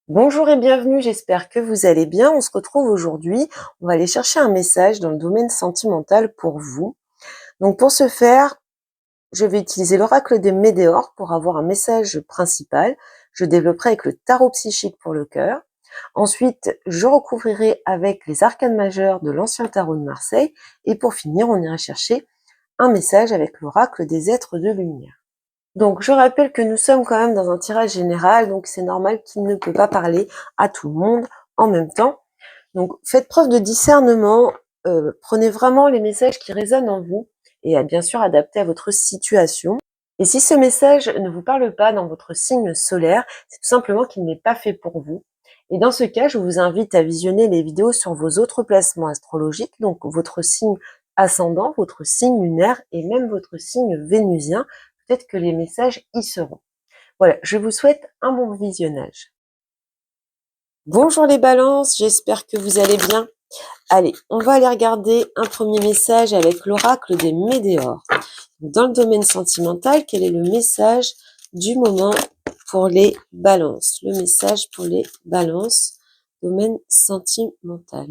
Bonjour et bienvenue, j'espère que vous allez bien. On se retrouve aujourd'hui, on va aller chercher un message dans le domaine sentimental pour vous. Donc pour ce faire, je vais utiliser l'oracle des Médéors pour avoir un message principal. Je développerai avec le tarot psychique pour le cœur. Ensuite, je recouvrirai avec les arcanes majeures de l'ancien tarot de Marseille. Et pour finir, on ira chercher un message avec l'oracle des êtres de lumière. Donc, je rappelle que nous sommes quand même dans un tirage général, donc c'est normal qu'il ne peut pas parler à tout le monde en même temps. Donc, faites preuve de discernement, prenez vraiment les messages qui résonnent en vous et bien sûr adaptés à votre situation. Et si ce message ne vous parle pas dans votre signe solaire, c'est tout simplement qu'il n'est pas fait pour vous. Et dans ce cas, je vous invite à visionner les vidéos sur vos autres placements astrologiques, donc votre signe ascendant, votre signe lunaire et même votre signe vénusien. Peut-être que les messages y seront. Voilà, je vous souhaite un bon visionnage. Bonjour les balances, j'espère que vous allez bien. Allez, on va aller regarder un premier message avec l'oracle des Médéors. Dans le domaine sentimental, quel est le message du moment pour les balances? Le message pour les balances, domaine sentimental.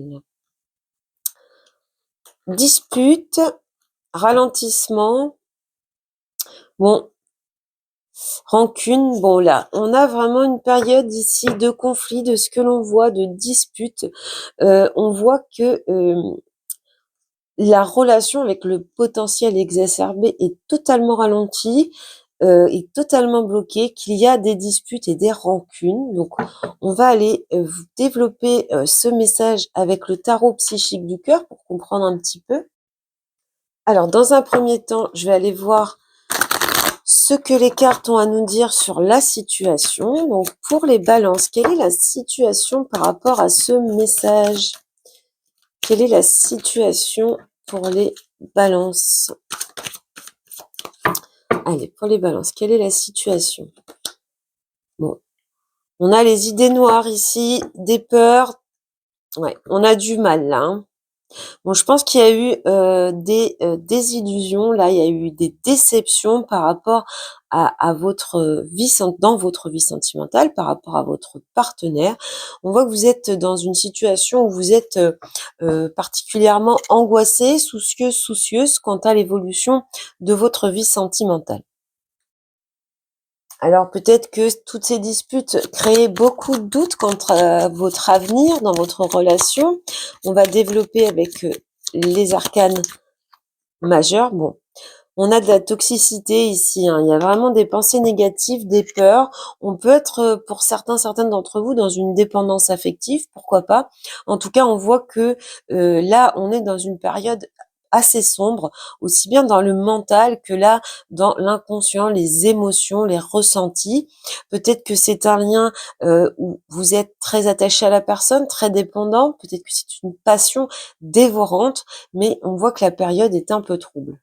Dispute, ralentissement. Bon, rancune, bon là, on a vraiment une période ici de conflit, de ce que l'on voit, de dispute. On voit que la relation avec le potentiel exacerbé est totalement ralentie, est totalement bloquée, qu'il y a des disputes et des rancunes. Donc, on va aller développer ce message avec le tarot psychique du cœur pour comprendre un petit peu. Alors, dans un premier temps, je vais aller voir ce que les cartes ont à nous dire sur la situation. Donc, pour les balances, quelle est la situation par rapport à ce message? Quelle est la situation pour les balances? Allez, pour les balances, quelle est la situation? Bon, on a les idées noires ici, des peurs. Ouais, on a du mal là, hein. Bon, je pense qu'il y a eu des désillusions, là, il y a eu des déceptions par rapport à votre vie, dans votre vie sentimentale, par rapport à votre partenaire. On voit que vous êtes dans une situation où vous êtes particulièrement angoissé, soucieux, soucieuse quant à l'évolution de votre vie sentimentale. Alors peut-être que toutes ces disputes créent beaucoup de doutes quant à votre avenir dans votre relation. On va développer avec les arcanes majeures. Bon, on a de la toxicité ici, hein. Il y a vraiment des pensées négatives, des peurs. On peut être, pour certaines d'entre vous, dans une dépendance affective, pourquoi pas. En tout cas, on voit que là, on est dans une période assez sombre, aussi bien dans le mental que là, dans l'inconscient, les émotions, les ressentis. Peut-être que c'est un lien où vous êtes très attaché à la personne, très dépendant. Peut-être que c'est une passion dévorante, mais on voit que la période est un peu trouble.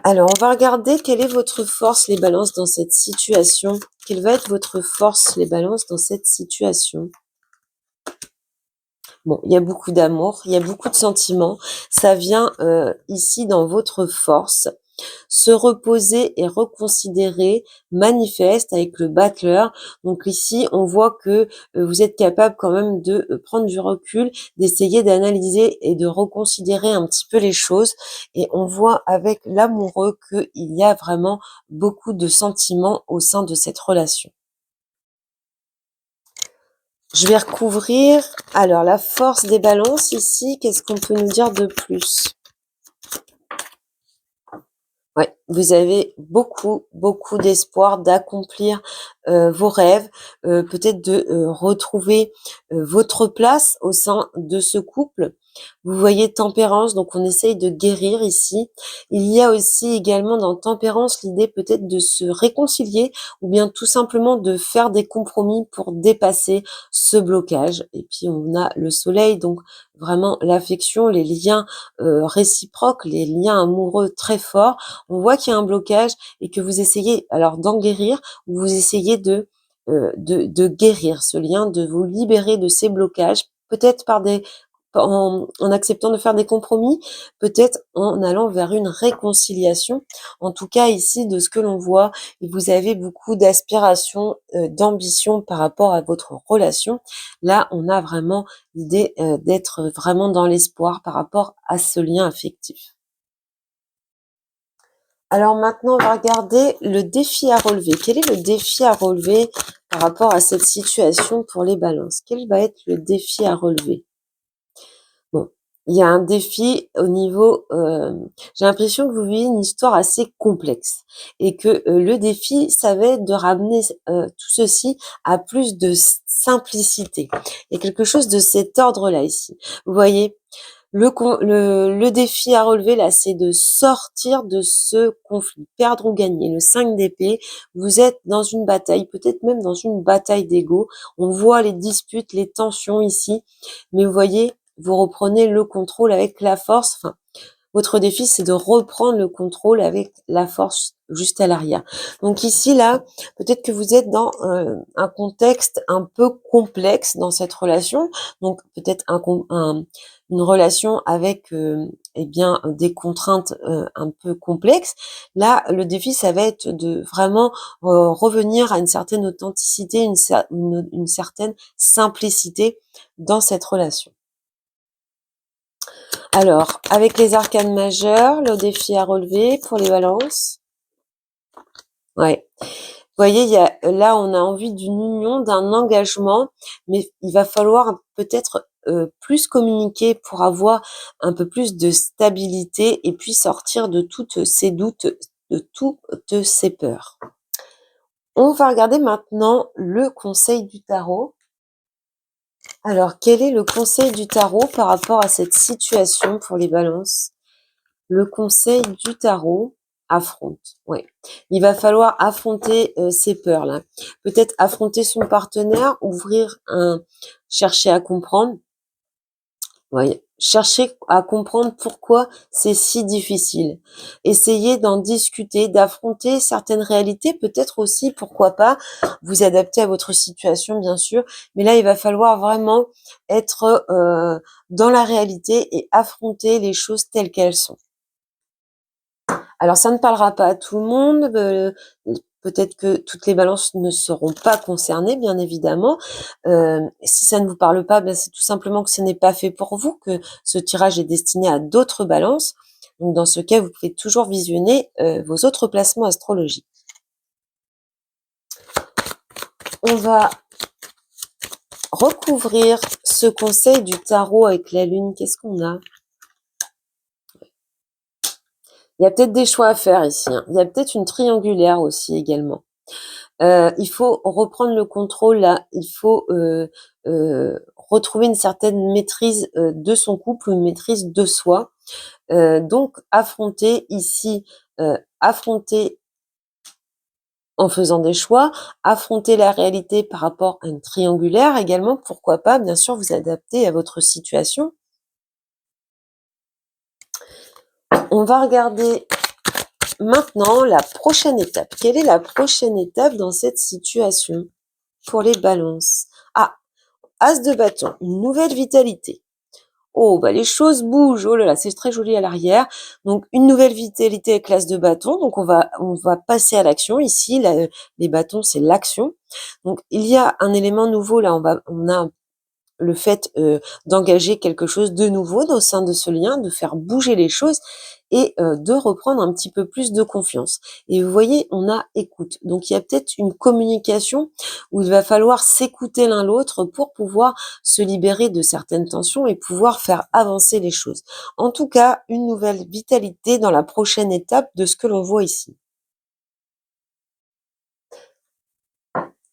Alors, on va regarder quelle est votre force, les balances, dans cette situation. Quelle va être votre force, les balances, dans cette situation? Bon, il y a beaucoup d'amour, il y a beaucoup de sentiments. Ça vient ici dans votre force. Se reposer et reconsidérer, manifeste avec le battleur. Donc ici, on voit que vous êtes capable quand même de prendre du recul, d'essayer d'analyser et de reconsidérer un petit peu les choses. Et on voit avec l'amoureux qu'il y a vraiment beaucoup de sentiments au sein de cette relation. Je vais recouvrir, alors la force des balances ici, qu'est-ce qu'on peut nous dire de plus? Ouais, vous avez beaucoup d'espoir d'accomplir vos rêves, peut-être de retrouver votre place au sein de ce couple. Vous voyez tempérance, donc on essaye de guérir ici. Il y a aussi également dans tempérance l'idée peut-être de se réconcilier ou bien tout simplement de faire des compromis pour dépasser ce blocage. Et puis on a le soleil, donc vraiment l'affection, les liens réciproques, les liens amoureux très forts. On voit qu'il y a un blocage et que vous essayez alors d'en guérir ou vous essayez de guérir ce lien, de vous libérer de ces blocages, peut-être par des en acceptant de faire des compromis, peut-être en allant vers une réconciliation. En tout cas, ici, de ce que l'on voit, vous avez beaucoup d'aspiration, d'ambition par rapport à votre relation. Là, on a vraiment l'idée d'être vraiment dans l'espoir par rapport à ce lien affectif. Alors maintenant, on va regarder le défi à relever. Quel est le défi à relever par rapport à cette situation pour les balances? Quel va être le défi à relever? Bon, il y a un défi au niveau, j'ai l'impression que vous vivez une histoire assez complexe et que le défi, ça va être de ramener tout ceci à plus de simplicité. Il y a quelque chose de cet ordre-là ici. Vous voyez, le défi à relever là, c'est de sortir de ce conflit, perdre ou gagner. Le 5 d'épée, vous êtes dans une bataille, peut-être même dans une bataille d'ego. On voit les disputes, les tensions ici, mais vous voyez, vous reprenez le contrôle avec la force. Enfin, votre défi, c'est de reprendre le contrôle avec la force juste à l'arrière. Donc ici, là, peut-être que vous êtes dans un contexte un peu complexe dans cette relation. Donc peut-être une relation avec eh bien des contraintes un peu complexes. Là, le défi, ça va être de vraiment revenir à une certaine authenticité, une certaine simplicité dans cette relation. Alors, avec les arcanes majeures, le défi à relever pour les balances. Ouais. Vous voyez, là, on a envie d'une union, d'un engagement, mais il va falloir peut-être plus communiquer pour avoir un peu plus de stabilité et puis sortir de toutes ces doutes, de toutes ces peurs. On va regarder maintenant le conseil du tarot. Alors, quel est le conseil du tarot par rapport à cette situation pour les balances? Le conseil du tarot affronte. Oui, il va falloir affronter ces peurs-là. Peut-être affronter son partenaire, chercher à comprendre. Oui, chercher à comprendre pourquoi c'est si difficile. Essayer d'en discuter, d'affronter certaines réalités, peut-être aussi, pourquoi pas, vous adapter à votre situation, bien sûr. Mais là, il va falloir vraiment être dans la réalité et affronter les choses telles qu'elles sont. Alors ça ne parlera pas à tout le monde, peut-être que toutes les balances ne seront pas concernées, bien évidemment. Si ça ne vous parle pas, c'est tout simplement que ce n'est pas fait pour vous, que ce tirage est destiné à d'autres balances. Donc dans ce cas, vous pouvez toujours visionner vos autres placements astrologiques. On va recouvrir ce conseil du tarot avec la lune. Qu'est-ce qu'on a? Il y a peut-être des choix à faire ici. Il y a peut-être une triangulaire aussi également. Il faut reprendre le contrôle là. Il faut retrouver une certaine maîtrise de son couple ou une maîtrise de soi. Donc affronter ici, affronter en faisant des choix, affronter la réalité par rapport à une triangulaire également. Pourquoi pas, bien sûr, vous adapter à votre situation. On va regarder maintenant la prochaine étape. Quelle est la prochaine étape dans cette situation pour les balances? Ah, As de bâton, une nouvelle vitalité. Oh, bah les choses bougent. Oh là là, c'est très joli à l'arrière. Donc une nouvelle vitalité avec l'as de bâton. Donc on va passer à l'action ici. Les bâtons, c'est l'action. Donc il y a un élément nouveau là. On a le fait d'engager quelque chose de nouveau au sein de ce lien, de faire bouger les choses et de reprendre un petit peu plus de confiance. Et vous voyez, on a écoute. Donc il y a peut-être une communication où il va falloir s'écouter l'un l'autre pour pouvoir se libérer de certaines tensions et pouvoir faire avancer les choses. En tout cas, une nouvelle vitalité dans la prochaine étape de ce que l'on voit ici.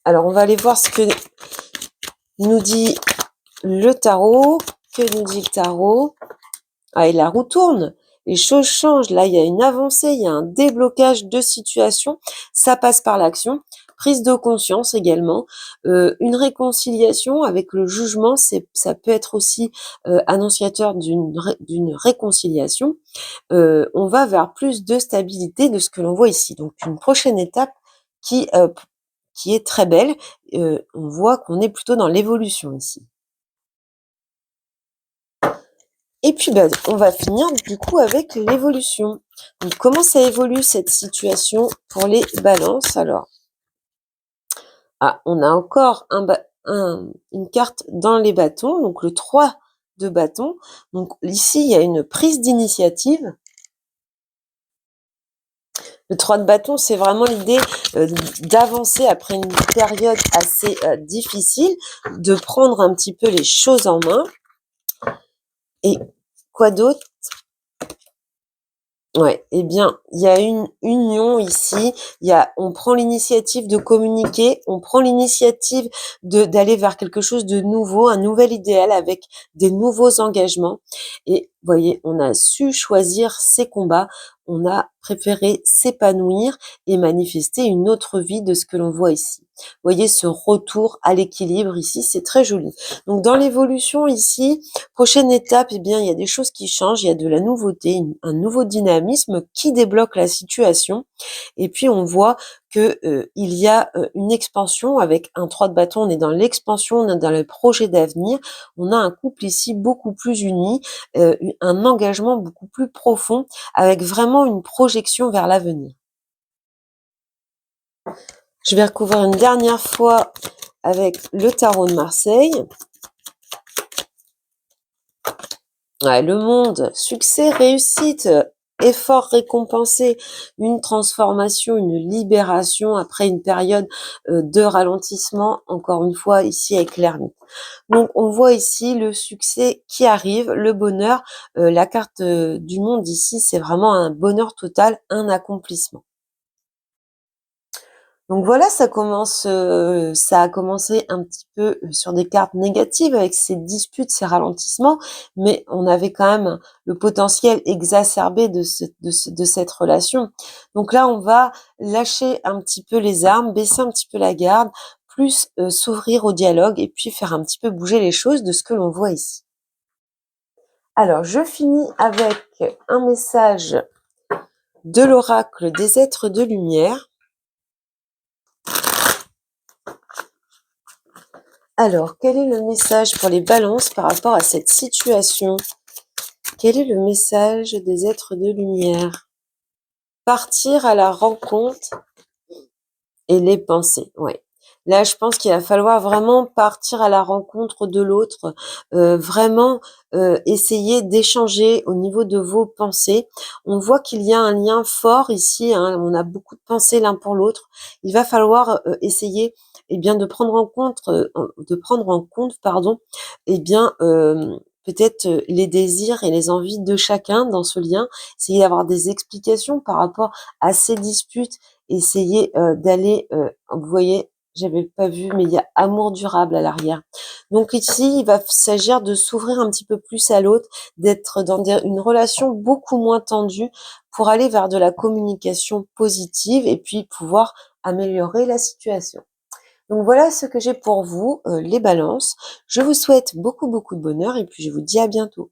Alors on va aller voir ce que nous dit le tarot. Que nous dit le tarot? Ah, et la roue tourne, les choses changent. Là, il y a une avancée, il y a un déblocage de situation. Ça passe par l'action. Prise de conscience également. Une réconciliation avec le jugement, ça peut être aussi annonciateur d'une réconciliation. On va vers plus de stabilité de ce que l'on voit ici. Donc, une prochaine étape qui, qui est très belle. On voit qu'on est plutôt dans l'évolution ici. Et puis, on va finir du coup avec l'évolution. Donc, comment ça évolue cette situation pour les balances? Alors, on a encore une carte dans les bâtons, donc le 3 de bâton. Donc ici, il y a une prise d'initiative. Le 3 de bâton, c'est vraiment l'idée d'avancer après une période assez difficile, de prendre un petit peu les choses en main. Et quoi d'autre? Ouais, eh bien, il y a une union ici. On prend l'initiative de communiquer, on prend l'initiative d'aller vers quelque chose de nouveau, un nouvel idéal avec des nouveaux engagements. Et vous voyez, on a su choisir ses combats, on a préféré s'épanouir et manifester une autre vie de ce que l'on voit ici. Vous voyez ce retour à l'équilibre ici, c'est très joli. Donc dans l'évolution ici, prochaine étape, eh bien, il y a des choses qui changent, il y a de la nouveauté, un nouveau dynamisme qui débloque la situation. Et puis, on voit que il y a une expansion avec un 3 de bâton. On est dans l'expansion, on est dans le projet d'avenir. On a un couple ici beaucoup plus uni, un engagement beaucoup plus profond, avec vraiment une projection vers l'avenir. Je vais recouvrir une dernière fois avec le tarot de Marseille. Ouais, le monde, succès, réussite, effort récompensé, une transformation, une libération après une période de ralentissement, encore une fois ici avec l'ermite. Donc on voit ici le succès qui arrive, le bonheur, la carte du monde ici, c'est vraiment un bonheur total, un accomplissement. Donc voilà, ça a commencé un petit peu sur des cartes négatives avec ces disputes, ces ralentissements, mais on avait quand même le potentiel exacerbé de cette relation. Donc là, on va lâcher un petit peu les armes, baisser un petit peu la garde, plus s'ouvrir au dialogue et puis faire un petit peu bouger les choses de ce que l'on voit ici. Alors, je finis avec un message de l'oracle des êtres de lumière. Alors, quel est le message pour les balances par rapport à cette situation? Quel est le message des êtres de lumière? Partir à la rencontre et les pensées, ouais. Là, je pense qu'il va falloir vraiment partir à la rencontre de l'autre, vraiment essayer d'échanger au niveau de vos pensées. On voit qu'il y a un lien fort ici, hein, on a beaucoup de pensées l'un pour l'autre. Il va falloir essayer bien de prendre en compte pardon, peut-être les désirs et les envies de chacun dans ce lien, essayer d'avoir des explications par rapport à ces disputes, essayer d'aller, vous voyez, j'avais pas vu, mais il y a amour durable à l'arrière. Donc ici, il va s'agir de s'ouvrir un petit peu plus à l'autre, d'être dans une relation beaucoup moins tendue pour aller vers de la communication positive et puis pouvoir améliorer la situation. Donc voilà ce que j'ai pour vous, les balances. Je vous souhaite beaucoup, beaucoup de bonheur et puis je vous dis à bientôt.